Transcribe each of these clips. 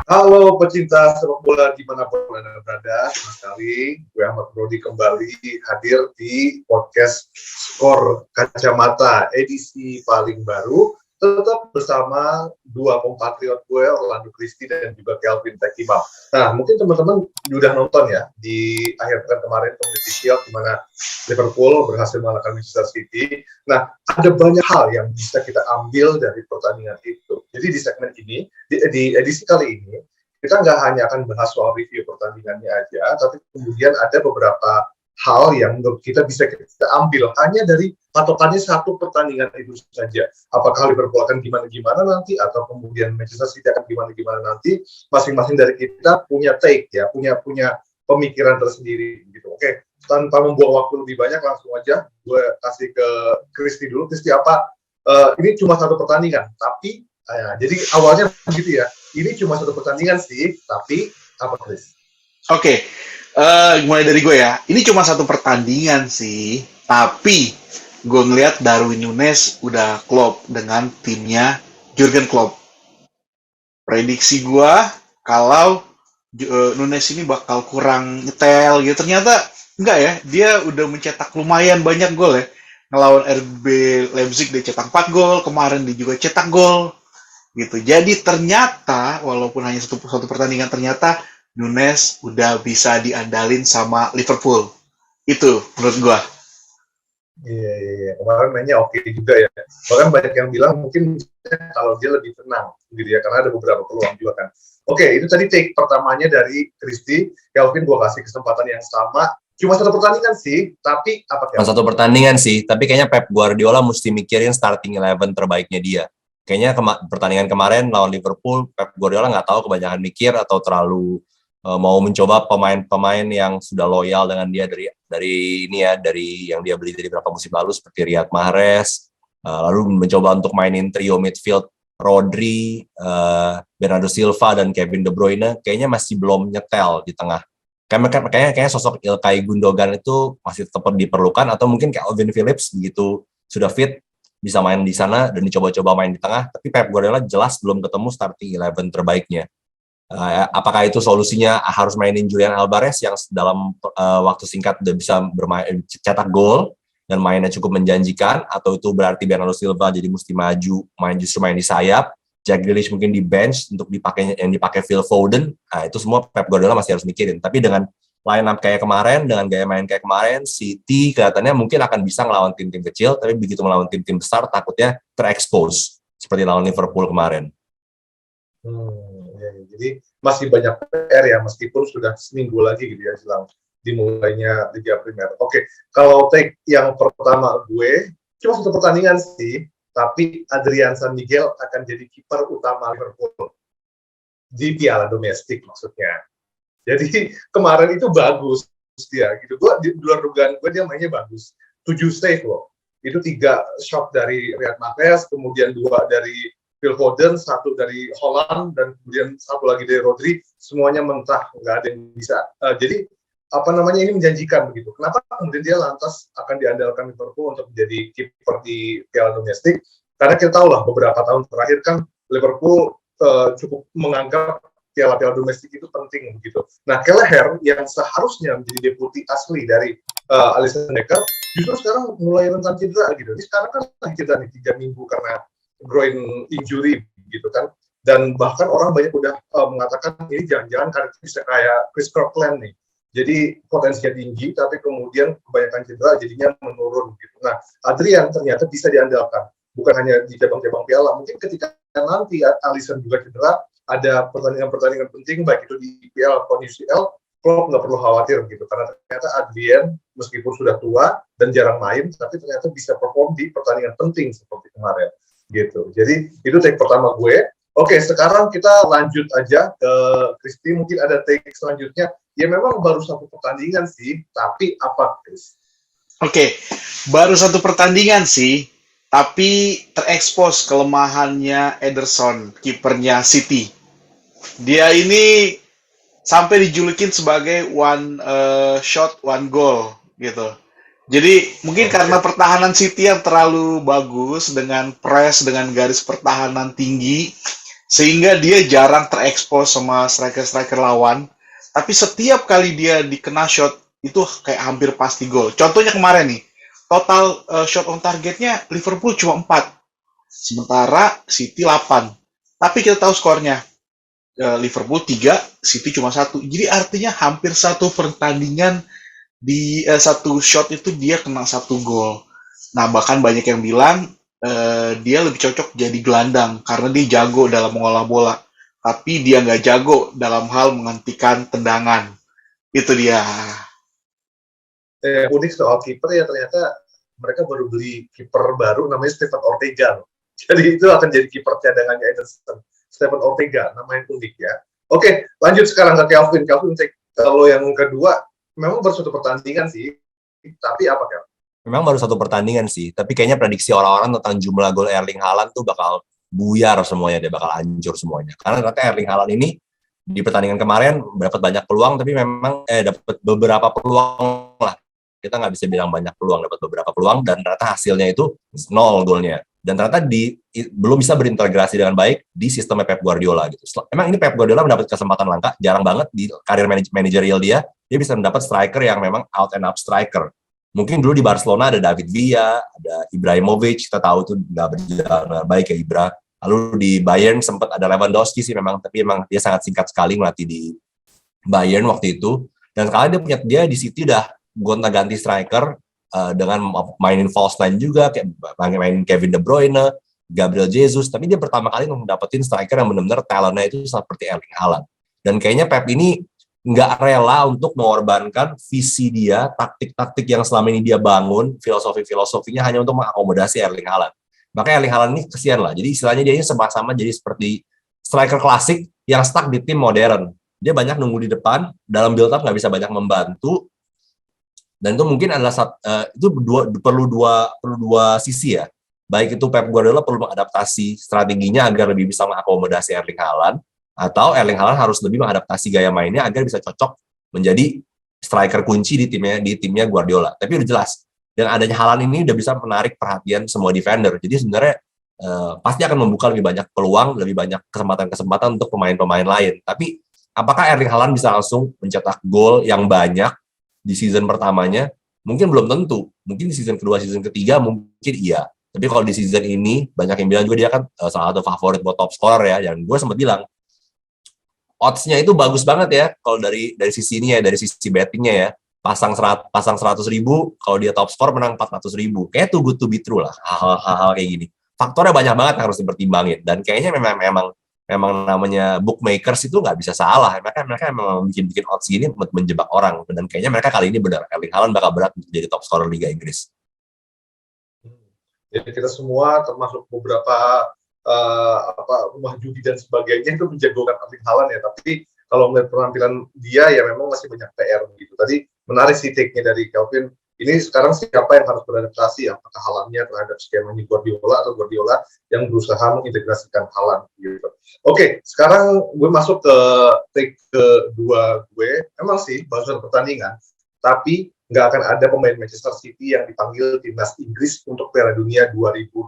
Halo pecinta sepak bola dimanapun Anda berada, senang sekali gue Ahmad Brody kembali hadir di podcast Skor Kacamata edisi paling baru, tetap bersama dua kompatriot gue, Orlando Christie dan juga Kelvin Tekimam. Nah, mungkin teman-teman sudah nonton ya di akhir pekan kemarin Community Shield di mana Liverpool berhasil mengalahkan Manchester City. Nah, ada banyak hal yang bisa kita ambil dari pertandingan itu. Jadi di segmen ini, di edisi kali ini, kita nggak hanya akan bahas soal review pertandingannya aja, tapi kemudian ada beberapa hal yang kita bisa ambil hanya dari patokannya satu pertandingan itu saja. Apakah Liverpool akan gimana-gimana nanti, atau kemudian Manchester City akan gimana-gimana nanti, masing-masing dari kita punya take ya, punya pemikiran tersendiri gitu. Oke, tanpa membuang waktu lebih banyak, langsung aja gue kasih ke Christy dulu. Christy, apa ini cuma satu pertandingan, tapi jadi awalnya begitu ya. Ini cuma satu pertandingan sih, tapi apa Chris? Oke, mulai dari gue ya. Ini cuma satu pertandingan sih, tapi gue ngelihat Darwin Núñez udah klop dengan timnya Jurgen Klopp. Prediksi gue kalau Núñez ini bakal kurang nyetel gitu. Ternyata enggak ya, dia udah mencetak lumayan banyak gol ya. Ngelawan RB Leipzig dia cetak 4 gol, kemarin dia juga cetak gol. Gitu. Jadi ternyata walaupun hanya satu pertandingan, ternyata Núñez udah bisa diandalin sama Liverpool. Itu menurut gua. Iya. Kemarin mainnya oke juga ya. Bahkan banyak yang bilang mungkin kalau dia lebih tenang gitu ya, karena ada beberapa peluang juga kan. Oke, itu tadi take pertamanya dari Christy. Kelvin, gua kasih kesempatan yang sama. Cuma satu pertandingan sih, tapi apa Cuma satu pertandingan sih, tapi kayaknya Pep Guardiola mesti mikirin starting 11 terbaiknya dia. Kayaknya pertandingan kemarin lawan Liverpool, Pep Guardiola nggak tahu kebanyakan mikir atau terlalu mau mencoba pemain-pemain yang sudah loyal dengan dia dari yang dia beli dari beberapa musim lalu seperti Riyad Mahrez, lalu mencoba untuk mainin trio midfield Rodri, Bernardo Silva dan Kevin De Bruyne, kayaknya masih belum nyetel di tengah. Kayaknya sosok Ilkay Gundogan itu masih tetap diperlukan, atau mungkin Calvin Phillips begitu sudah fit bisa main di sana dan dicoba-coba main di tengah, tapi Pep Guardiola jelas belum ketemu starting 11 terbaiknya. Apakah itu solusinya harus mainin Julian Alvarez yang dalam waktu singkat udah bisa bermain cetak gol dan mainnya cukup menjanjikan, atau itu berarti Bernardo Silva jadi mesti maju justru main di sayap, Jack Grealish mungkin di bench untuk dipakai Phil Foden. Nah, itu semua Pep Guardiola masih harus mikirin. Tapi dengan line up kayak kemarin, dengan gaya main kayak kemarin, City kelihatannya mungkin akan bisa ngelawan tim-tim kecil, tapi begitu melawan tim-tim besar takutnya terekspos seperti lawan Liverpool kemarin. Jadi masih banyak PR ya, meskipun sudah seminggu lagi gitu ya jelang dimulainya Liga Primer. Oke, kalau take yang pertama gue, cuma satu pertandingan sih, tapi Adrian San Miguel akan jadi kiper utama Liverpool di Piala Domestik maksudnya. Jadi kemarin itu bagus dia gitu. Gue di luar dugaan gue dia mainnya bagus. 7 save loh. Itu 3 shot dari Riyad Mahrez, kemudian 2 dari Phil Foden, 1 dari Holland, dan kemudian 1 lagi dari Rodri. Semuanya mentah, nggak ada yang bisa. Jadi ini menjanjikan begitu. Kenapa kemudian dia lantas akan diandalkan Liverpool untuk menjadi kiper di Piala Domestik? Karena kita tahu lah beberapa tahun terakhir kan Liverpool cukup menganggap piala-piala domestik itu penting begitu. Nah, Kelleher yang seharusnya menjadi deputi asli dari Alisson Becker justru sekarang mulai rentan cedera gitu. Ini sekarang kan cedera nih 3 minggu karena groin injury gitu kan. Dan bahkan orang banyak udah mengatakan ini jangan-jangan karena bisa kayak Chris Copeland nih. Jadi potensinya tinggi tapi kemudian kebanyakan cedera jadinya menurun gitu. Nah, Adrian ternyata bisa diandalkan. Bukan hanya di cabang-cabang piala, mungkin ketika nanti Alisson juga cedera, ada pertandingan-pertandingan penting baik itu di IPL atau UCL, Klopp nggak perlu khawatir gitu, karena ternyata Adrian meskipun sudah tua dan jarang main, tapi ternyata bisa perform di pertandingan penting seperti kemarin gitu. Jadi itu take pertama gue. Oke, sekarang kita lanjut aja ke Christy, mungkin ada take selanjutnya. Ya memang baru satu pertandingan sih, tapi apa Chris? Oke, baru satu pertandingan sih, tapi terekspos kelemahannya Ederson, kipernya City. Dia ini sampai dijulukin sebagai one shot, one goal gitu. Jadi mungkin karena pertahanan City yang terlalu bagus dengan press, dengan garis pertahanan tinggi, sehingga dia jarang terekspos sama striker-striker lawan. Tapi setiap kali dia dikena shot itu kayak hampir pasti gol. Contohnya kemarin nih, total shot on targetnya Liverpool cuma 4, sementara City 8. Tapi kita tahu skornya, Liverpool 3, City cuma 1. Jadi artinya hampir satu pertandingan di satu shot itu dia kena 1 gol. Nah, bahkan banyak yang bilang dia lebih cocok jadi gelandang karena dia jago dalam mengolah bola, tapi dia nggak jago dalam hal menghentikan tendangan. Itu dia. Unik soal kiper ya, ternyata mereka baru beli kiper baru namanya Stephen Ortega. Jadi itu akan jadi kiper cadangannya Ederson. Stephen Ortega, namanya unik ya. Oke, lanjut sekarang ke Kelvin. Kelvin, kalau yang kedua, memang baru satu pertandingan sih. Tapi apa, Kel? Memang baru satu pertandingan sih, tapi kayaknya prediksi orang-orang tentang jumlah gol Erling Haaland tuh bakal buyar semuanya, dia bakal hancur semuanya. Karena ternyata Erling Haaland ini di pertandingan kemarin dapat banyak peluang, tapi memang dapat beberapa peluang lah. Kita nggak bisa bilang banyak peluang, dapat beberapa peluang, dan ternyata hasilnya itu 0 golnya. Dan ternyata belum bisa berintegrasi dengan baik di sistem Pep Guardiola gitu. Emang ini Pep Guardiola mendapat kesempatan langka, jarang banget di karir manajerial dia bisa mendapat striker yang memang out and up striker. Mungkin dulu di Barcelona ada David Villa, ada Ibrahimovic, kita tahu itu nggak berjalan baik ya Ibra. Lalu di Bayern sempat ada Lewandowski sih memang, tapi memang dia sangat singkat sekali melatih di Bayern waktu itu. Dan sekarang dia di City udah gonta-ganti striker dengan mainin false nine juga, kayak mainin Kevin De Bruyne, Gabriel Jesus, tapi dia pertama kali mendapatkan striker yang benar-benar talentnya itu seperti Erling Haaland. Dan kayaknya Pep ini nggak rela untuk mengorbankan visi dia, taktik-taktik yang selama ini dia bangun, filosofinya hanya untuk mengakomodasi Erling Haaland. Makanya Erling Haaland ini kesian lah. Jadi istilahnya dia ini sama-sama jadi seperti striker klasik yang stuck di tim modern. Dia banyak nunggu di depan, dalam build up nggak bisa banyak membantu, dan itu mungkin adalah itu perlu dua sisi ya. Baik itu Pep Guardiola perlu mengadaptasi strateginya agar lebih bisa mengakomodasi Erling Haaland, atau Erling Haaland harus lebih mengadaptasi gaya mainnya agar bisa cocok menjadi striker kunci di timnya Guardiola. Tapi udah jelas, dengan adanya Haaland ini udah bisa menarik perhatian semua defender. Jadi sebenarnya pasti akan membuka lebih banyak peluang, lebih banyak kesempatan untuk pemain-pemain lain. Tapi apakah Erling Haaland bisa langsung mencetak gol yang banyak di season pertamanya? Mungkin belum tentu. Mungkin di season kedua, season ketiga mungkin iya. Tapi kalau di season ini banyak yang bilang juga dia kan salah satu favorit buat top scorer ya. Dan gue sempat bilang odds-nya itu bagus banget ya kalau dari sisi ini ya, dari sisi bettingnya ya. Pasang 100.000 kalau dia top score menang 400.000. Kayak too good to be true lah hal-hal kayak gini. Faktornya banyak banget yang harus dipertimbangin, dan kayaknya memang namanya bookmakers itu nggak bisa salah. Mereka memang bikin odds gini untuk menjebak orang, dan kayaknya mereka kali ini benar Erling Haaland bakal berat untuk jadi top scorer Liga Inggris. Jadi kita semua termasuk beberapa rumah judi dan sebagainya itu menjagokan Erling Haaland ya. Tapi kalau melihat penampilan dia ya memang masih banyak PR gitu. Tadi menarik sih take-nya dari Kelvin. Ini sekarang siapa yang harus beradaptasi, apakah Haalandnya terhadap skemanya Guardiola atau Guardiola yang berusaha mengintegrasikan Haaland gitu. Oke, sekarang gue masuk ke take kedua gue. Emang sih baru pertandingan, tapi nggak akan ada pemain Manchester City yang dipanggil timnas Inggris untuk Piala Dunia 2022.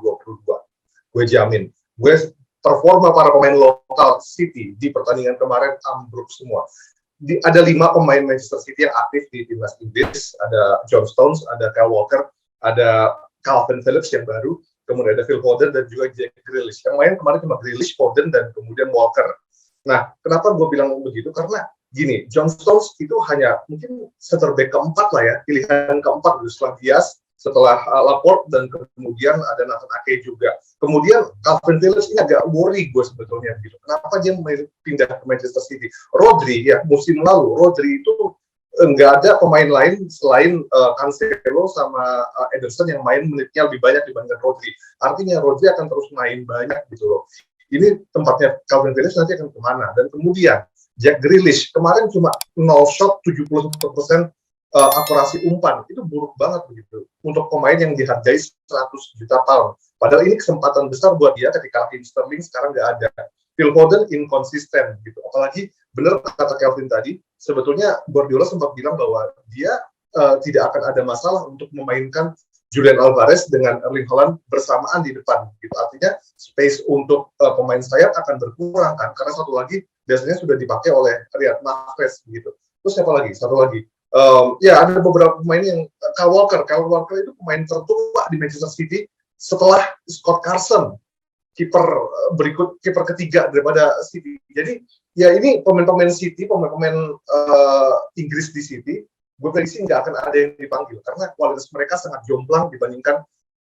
Gue jamin. Gue performa para pemain lokal City di pertandingan kemarin ambruk semua. Ada 5 pemain Manchester City yang aktif di timnas Inggris. Ada John Stones, ada Kyle Walker, ada Calvin Phillips yang baru, kemudian ada Phil Foden dan juga Jack Grealish. Yang main kemarin cuma Grealish, Foden, dan kemudian Walker. Nah, kenapa gue bilang begitu? Karena gini, John Stones itu hanya mungkin center back keempat lah ya, pilihan keempat setelah Diaz, setelah Laporte, dan kemudian ada Nathan Ake juga. Kemudian Calvin Phillips ini agak worry gue sebetulnya gitu. Kenapa dia pindah ke Manchester City? Rodri ya, musim lalu Rodri itu nggak ada pemain lain selain Cancelo sama Ederson yang main menitnya lebih banyak dibandingkan Rodri. Artinya Rodri akan terus main banyak gitu loh. Ini tempatnya Calvin Phillips nanti akan kemana? Dan kemudian Jack Grealish kemarin cuma 0 shot 71% akurasi umpan, itu buruk banget begitu untuk pemain yang dihargai 100 juta pound. Padahal ini kesempatan besar buat dia ketika Raheem Sterling sekarang nggak ada. Phil Foden inkonsisten gitu. Apalagi benar kata Kelvin tadi, sebetulnya Guardiola sempat bilang bahwa dia tidak akan ada masalah untuk memainkan Julian Alvarez dengan Erling Haaland bersamaan di depan. Gitu. Artinya space untuk pemain sayap akan berkurang kan, karena satu lagi biasanya sudah dipakai oleh Riyad Mahrez gitu. Terus siapa lagi? Satu lagi. Ya ada beberapa pemain yang Kyle Walker itu pemain tertua di Manchester City setelah Scott Carson, kiper ketiga daripada City. Jadi ya ini pemain-pemain City, pemain-pemain Inggris di City, gue prediksi nggak akan ada yang dipanggil karena kualitas mereka sangat jomplang dibandingkan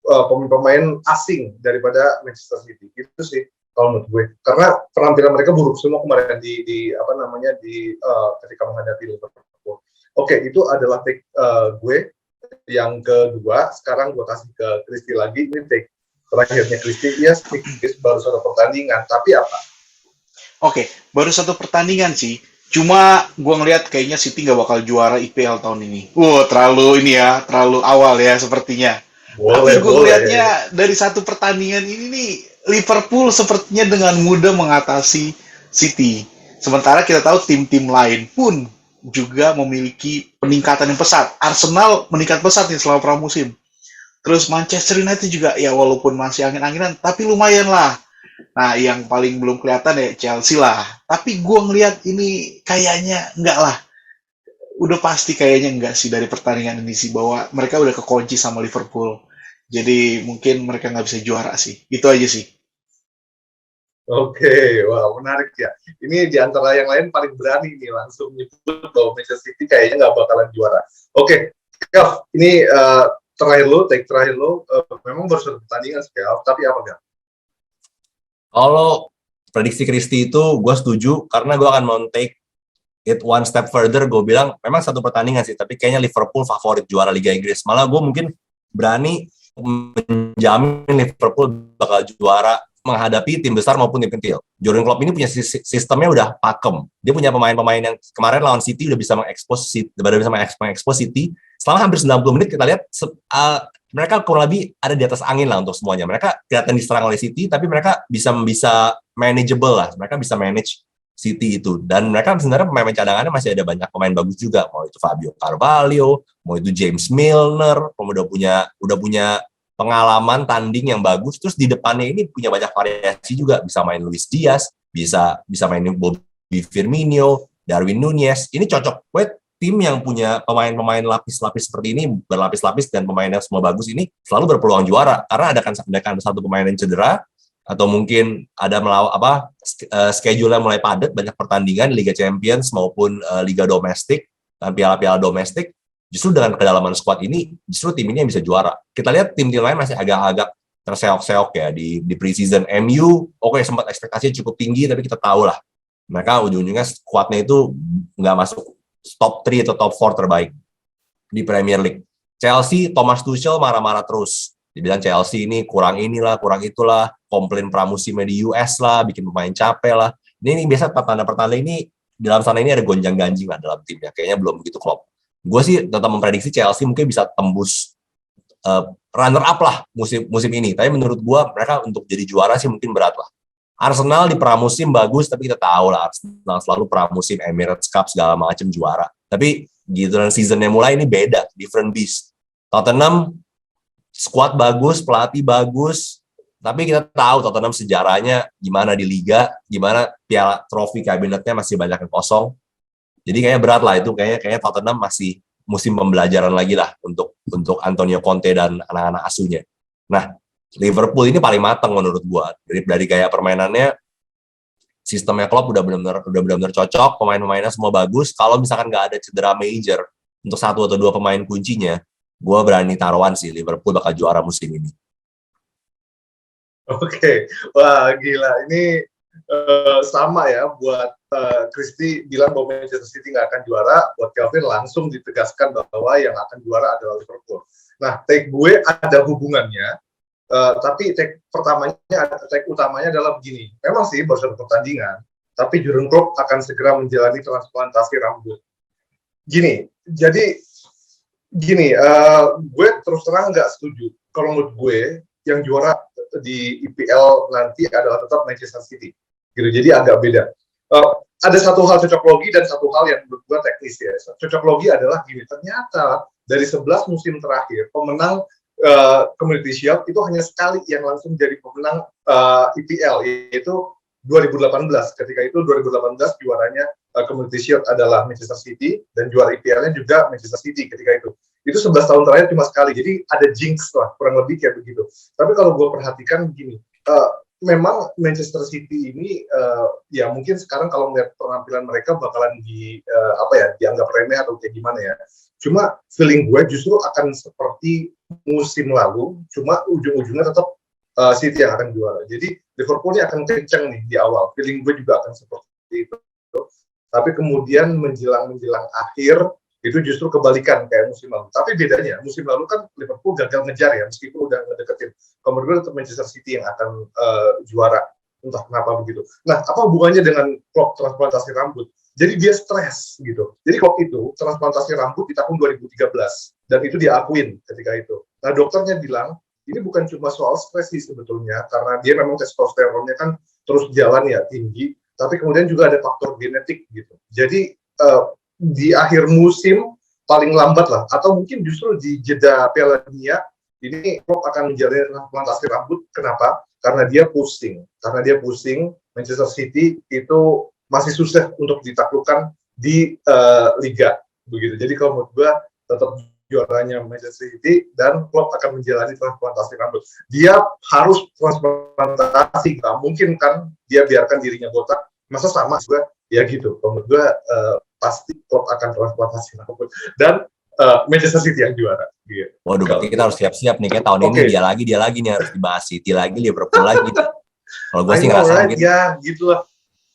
pemain-pemain asing daripada Manchester City. Itu sih kalau menurut gue. Karena penampilan mereka buruk semua kemarin ketika menghadapi Liverpool. Oke, itu adalah take gue. Yang kedua, sekarang gue kasih ke Kristi lagi. Ini take terakhirnya Kristi. Ya, baru satu pertandingan. Tapi apa? Oke, baru satu pertandingan sih. Cuma gue ngeliat kayaknya City nggak bakal juara IPL tahun ini. Terlalu awal ya sepertinya. Tapi gue ngeliatnya dari satu pertandingan ini nih, Liverpool sepertinya dengan mudah mengatasi City. Sementara kita tahu tim-tim lain pun juga memiliki peningkatan yang pesat. Arsenal meningkat pesat nih selama pramusim. Terus Manchester United juga ya walaupun masih angin-anginan, tapi lumayan lah. Nah, yang paling belum kelihatan ya Chelsea lah. Tapi gue ngelihat ini kayaknya enggak lah. Udah pasti kayaknya enggak sih dari pertandingan ini sih, bahwa mereka udah kekunci sama Liverpool. Jadi mungkin mereka nggak bisa juara sih. Itu aja sih. Oke, wah menarik ya. Ini di antara yang lain paling berani nih langsung nyebut bahwa Manchester City kayaknya nggak bakalan juara. Oke, Gav, ini take terakhir lo, memang baru satu pertandingan sih, Gav, tapi apa Gav? Kalau prediksi Kristi itu gue setuju karena gue akan mau take it one step further. Gue bilang memang satu pertandingan sih, tapi kayaknya Liverpool favorit juara Liga Inggris. Malah gue mungkin berani menjamin Liverpool bakal juara menghadapi tim besar maupun tim kecil. Jurgen Klopp ini punya sistemnya udah pakem. Dia punya pemain-pemain yang kemarin lawan City udah bisa mengekspos City. Selama hampir 90 menit kita lihat mereka kurang lebih ada di atas angin lah untuk semuanya. Mereka kelihatan diserang oleh City, tapi mereka bisa manageable lah. Mereka bisa manage City itu. Dan mereka sebenarnya pemain cadangannya masih ada banyak pemain bagus juga. Mau itu Fabio Carvalho, mau itu James Milner, udah punya pengalaman tanding yang bagus. Terus di depannya ini punya banyak variasi juga. Bisa main Luis Diaz, bisa main Bobby Firmino, Darwin Nunez. Ini cocok buat tim yang punya pemain-pemain lapis-lapis seperti ini, berlapis-lapis dan pemainnya semua bagus ini selalu berpeluang juara. Karena ada satu pemain yang cedera, atau mungkin ada schedule-nya mulai padat, banyak pertandingan Liga Champions maupun Liga domestik dan piala-piala domestik. Justru dengan kedalaman skuad ini, justru tim ini yang bisa juara. Kita lihat tim-tim lain masih agak-agak terseok-seok ya di pre-season. MU, sempat ekspektasinya cukup tinggi, tapi kita tahu lah mereka ujung-ujungnya skuadnya itu nggak masuk top 3 atau top 4 terbaik di Premier League. Chelsea, Thomas Tuchel marah-marah terus. Dibilang Chelsea ini kurang inilah, kurang itulah, komplain pramusimnya di US lah, bikin pemain capek lah. Ini biasa pertanda-pertanda ini, dalam sana ini ada gonjang-ganjing lah dalam timnya. Kayaknya belum begitu klop. Gue sih tetap memprediksi Chelsea mungkin bisa tembus runner up lah musim ini. Tapi menurut gue mereka untuk jadi juara sih mungkin berat lah. Arsenal di pramusim bagus, tapi kita tahu lah Arsenal selalu pramusim Emirates Cup segala macam juara. Tapi gitu dan seasonnya mulai ini beda, different beast. Tottenham squad bagus, pelatih bagus, tapi kita tahu Tottenham sejarahnya gimana di Liga, gimana piala trofi kabinetnya masih banyak yang kosong. Jadi kayaknya berat lah itu, kayaknya Tottenham masih musim pembelajaran lagi lah untuk Antonio Conte dan anak-anak asuhnya. Nah, Liverpool ini paling matang menurut gua dari gaya permainannya, sistemnya Klopp udah benar-benar cocok, pemain-pemainnya semua bagus. Kalau misalkan nggak ada cedera major untuk satu atau dua pemain kuncinya, gua berani taruhan sih Liverpool bakal juara musim ini. Oke, wah gila ini sama ya buat Kristi bilang bahwa Manchester City nggak akan juara, buat Kelvin langsung ditegaskan bahwa yang akan juara adalah Liverpool. Nah, take gue ada hubungannya. Tapi take utamanya adalah begini. Memang sih baru satu pertandingan, tapi Jurgen Klopp akan segera menjalani transplantasi rambut. Gue terus terang nggak setuju. Kalau menurut gue, yang juara di IPL nanti adalah tetap Manchester City. Gitu. Jadi agak beda. Ada satu hal cocok logi dan satu hal yang menurut gue teknis ya. Cocok logi adalah gini. Ternyata dari 11 musim terakhir, pemenang Community Shield itu hanya sekali yang langsung jadi pemenang EPL, yaitu 2018. Ketika itu 2018 juaranya Community Shield adalah Manchester City dan juara EPL-nya juga Manchester City ketika itu. Itu 11 tahun terakhir cuma sekali. Jadi ada jinx lah, kurang lebih kayak begitu. Tapi kalau gue perhatikan begini, memang Manchester City ini ya mungkin sekarang kalau melihat penampilan mereka bakalan dianggap remeh atau kayak gimana ya. Cuma feeling gue justru akan seperti musim lalu, cuma ujung-ujungnya tetap City yang akan juara. Jadi Liverpool ini akan kencang nih di awal. Feeling gue juga akan seperti itu. Tapi kemudian menjelang akhir itu justru kebalikan kayak musim lalu. Tapi bedanya musim lalu kan Liverpool gagal ngejar ya, meskipun udah ngedeketin. Kalau menurut gue tetap Manchester City yang akan juara. Entah kenapa begitu. Nah, apa hubungannya dengan Klopp transplantasi rambut? Jadi dia stres gitu. Jadi Klopp itu transplantasi rambut di tahun 2013 dan itu diakuin ketika itu. Nah, dokternya bilang ini bukan cuma soal stres sih sebetulnya, karena dia memang testosteronnya kan terus jalan ya tinggi, tapi kemudian juga ada faktor genetik gitu. Jadi di akhir musim paling lambat lah, atau mungkin justru di jeda Piala Dunia ini Klopp akan menjalani transplantasi rambut. Kenapa? Karena dia pusing. Manchester City itu masih susah untuk ditaklukkan di Liga begitu. Jadi kalau menurut gue tetap juaranya Manchester City dan Klopp akan menjalani transplantasi rambut. Dia harus transplantasi, nggak mungkin kan dia biarkan dirinya botak. Masa sama juga ya gitu. Menurut gue pasti Klopp akan transplantasi rambut dan Manchester City yang juara. Gitu. Waduh, berarti kita harus siap-siap nih kayak tahun ini dia lagi nih harus dibahas, City lagi, Liverpool lagi. Kalau gue sih ngerasa gitu. Ya gitulah.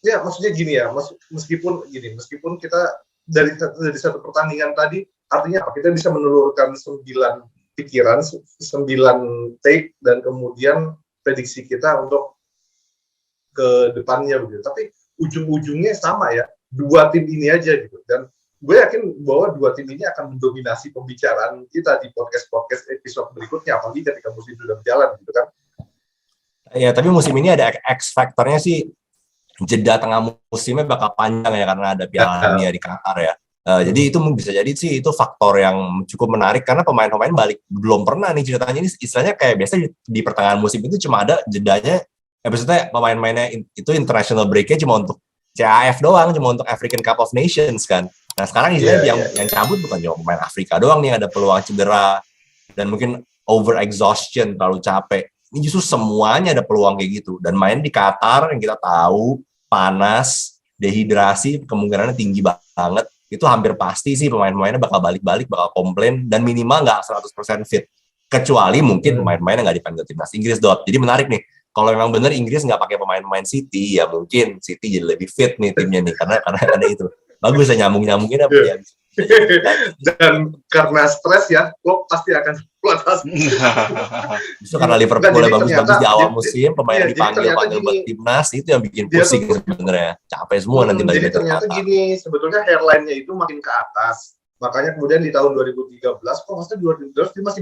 Ya maksudnya gini ya, meskipun kita dari satu pertandingan tadi, artinya kita bisa menelurkan 9 pikiran, 9 take, dan kemudian prediksi kita untuk ke depannya begitu. Tapi ujung-ujungnya sama ya, 2 tim ini aja gitu. Dan gue yakin bahwa 2 tim ini akan mendominasi pembicaraan kita di podcast episode berikutnya, apalagi ketika musim sudah berjalan gitu kan. Ya, tapi musim ini ada X faktornya sih, jeda tengah musimnya bakal panjang ya karena ada Piala Dunia di Qatar ya. Jadi itu bisa jadi sih itu faktor yang cukup menarik karena pemain-pemain balik belum pernah nih ceritanya ini istilahnya kayak biasa di pertengahan musim itu cuma ada jedanya. Maksudnya pemain-pemainnya itu international break-nya cuma untuk CAF doang, cuma untuk African Cup of Nations kan. Nah sekarang istilahnya yang cabut bukan cuma pemain Afrika doang nih, ada peluang cedera dan mungkin over exhaustion, terlalu capek. Ini justru semuanya ada peluang kayak gitu. Dan main di Qatar yang kita tahu, panas, dehidrasi, kemungkinannya tinggi banget. Itu hampir pasti sih pemain-pemainnya bakal balik-balik, bakal komplain, dan minimal nggak 100% fit. Kecuali mungkin pemain-pemain yang nggak dipanggil timnas Inggris, Dot. Jadi menarik nih, kalau memang benar Inggris nggak pakai pemain-pemain City, ya mungkin City jadi lebih fit nih timnya nih, karena ada itu. Bagus ya nyambung-nyambungin apa ya. Dan karena stres ya, Klopp pasti akan transplantasi. Justru karena Liverpool bagus-bagus di awal musim, pemain dipanggil buat timnas, itu yang bikin pusing sebenarnya. Capek semua nanti balik. Jadi ternyata gini, sebetulnya hairline-nya itu makin ke atas. Makanya kemudian di tahun 2013, kok maksudnya 2012 dia masih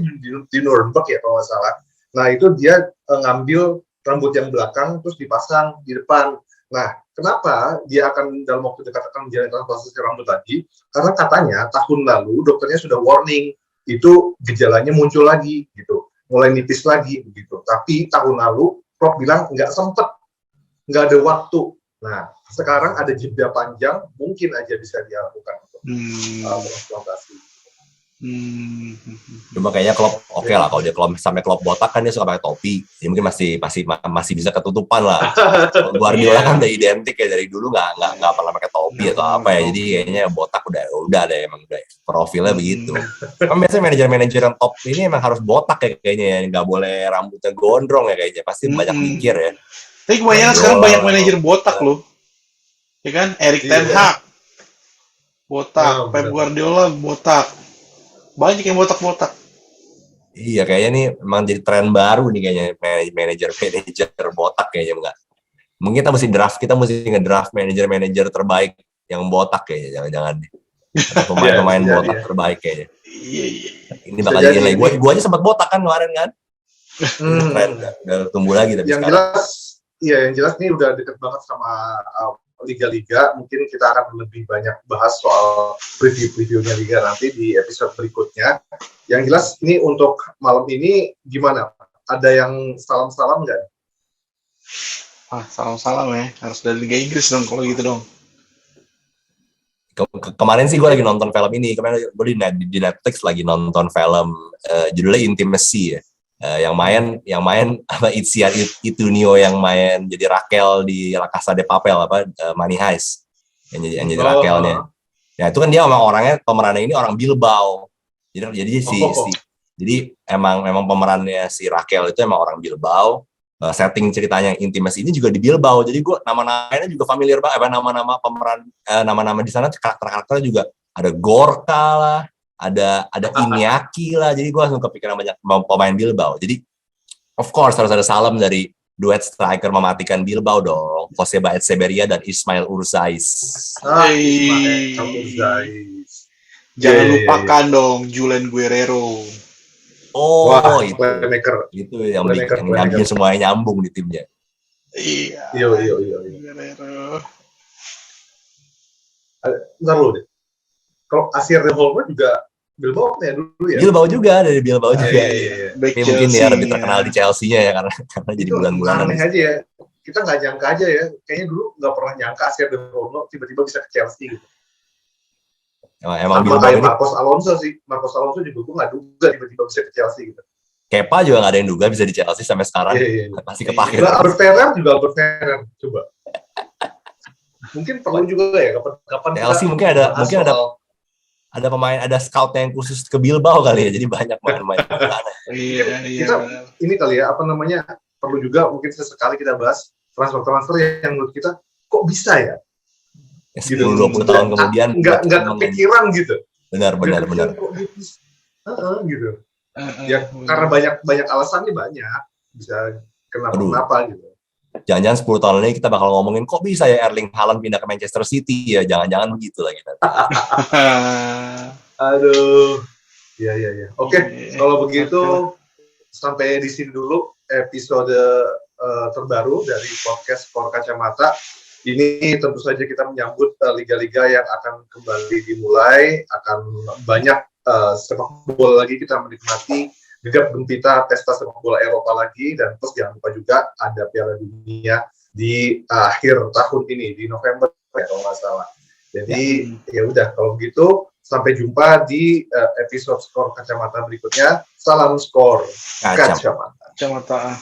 di Nuremberg ya kalau nggak salah. Nah itu dia ngambil rambut yang belakang terus dipasang di depan. Nah, kenapa dia akan dalam waktu dekat akan menjalani transplantasi rambut lagi? Karena katanya tahun lalu dokternya sudah warning itu gejalanya muncul lagi gitu, mulai nipis lagi begitu. Tapi tahun lalu Klopp bilang nggak sempet, nggak ada waktu. Nah, sekarang ada jeda panjang, mungkin aja bisa dilakukan untuk transplantasi. Cuma kayaknya Klopp oke lah kalau dia sampai Klopp botak kan dia suka pakai topi, jadi mungkin masih bisa ketutupan lah. Guardiola kan udah identik ya dari dulu nggak pernah pakai topi atau apa ya, jadi kayaknya botak udah ada emang udah profilnya begitu. Kan biasanya manajer-manajer yang top ini emang harus botak ya kayaknya ya, nggak boleh rambutnya gondrong ya kayaknya, pasti banyak mikir ya. Tapi kebanyakan sekarang banyak manajer botak loh, ya kan? Erik ten Hag botak, Pep Guardiola botak. Banyak yang botak-botak. Iya, kayaknya nih emang jadi tren baru nih kayaknya manajer botak kayaknya enggak. Mungkin kita mesti ngedraft manajer terbaik yang botak kayaknya, jangan-jangan nih. Pemain botak terbaik kayaknya. Iya. Ini bakal jadi lagi. Gua aja sempat botak kan kemarin kan. Tren udah tumbuh lagi tapi yang jelas ini udah deket banget sama liga-liga, mungkin kita akan lebih banyak bahas soal preview-previewnya liga nanti di episode berikutnya. Yang jelas ini untuk malam ini gimana? Ada yang salam-salam nggak? Salam-salam ya. Harus dari Liga Inggris dong kalau gitu dong. Kemarin sih gue lagi nonton film ini. Kemarin gue di Netflix lagi nonton film judulnya Intimacy ya. Yang main apa Itziar Itunio yang main jadi Raquel di La Casa de Papel Money Heist yang jadi Raquelnya. Ya itu kan dia orangnya pemerannya ini orang Bilbao. Jadi emang pemerannya si Raquel itu emang orang Bilbao. Setting ceritanya Intimacy ini juga di Bilbao, jadi gue nama-namanya juga familiar banget, nama-nama pemeran, nama-nama di sana karakter-karakternya juga ada Gorka lah, ada Iñaki lah, jadi gue langsung kepikiran banyak pemain Bilbao. Jadi of course harus ada salam dari duet striker mematikan Bilbao dong, Joseba Etxeberria dan Ismail Urzaiz. Ismail Urzaiz. Jangan lupakan dong Julen Guerrero. Wah, itu playmaker. Itu yang bikin semuanya nyambung di timnya. Iya. Guerrero. Ntar lu deh. Kalau Asier de Holma juga Bilbao ya dulu ya? Bilbao juga, dari Bilbao juga. Iya. Mungkin dia lebih terkenal di Chelsea-nya ya, karena jadi bulan-bulanan. Aneh aja ya. Kita nggak nyangka aja ya. Kayaknya dulu nggak pernah nyangka Asier de Holma tiba-tiba bisa ke Chelsea gitu. Emang Sama Bilbao kayak ini Marcos Alonso juga gue nggak duga tiba-tiba bisa ke Chelsea gitu. Kepa juga nggak ada yang duga bisa di Chelsea sampai sekarang. Iya. Masih kepake. Albert Ferrer coba. Mungkin perlu juga ya kapan Chelsea mungkin ada pemain, ada scoutnya yang khusus ke Bilbao kali ya, jadi banyak pemain di sana. Iya. Kita ini kali ya perlu juga mungkin sesekali kita bahas transfer yang menurut kita kok bisa ya 10-20 tahun kemudian nggak kepikiran gitu. Benar. Gitu. Ya karena banyak alasannya banyak bisa kenapa gitu. Jangan-jangan 10 tahun ini kita bakal ngomongin kok bisa ya Erling Haaland pindah ke Manchester City ya, jangan-jangan begitu lagi nanti. Aduh. Iya. Oke, kalau begitu sampai di sini dulu episode terbaru dari podcast Skor Kacamata. Ini tentu saja kita menyambut liga-liga yang akan kembali dimulai, akan banyak sepak bola lagi kita menikmati, gegap gempita pesta sepak bola Eropa lagi, dan terus jangan lupa juga ada Piala Dunia di akhir tahun ini, di November ya kalau nggak salah. Jadi ya udah kalau begitu sampai jumpa di episode Skor Kacamata berikutnya. Salam Skor Kacamata.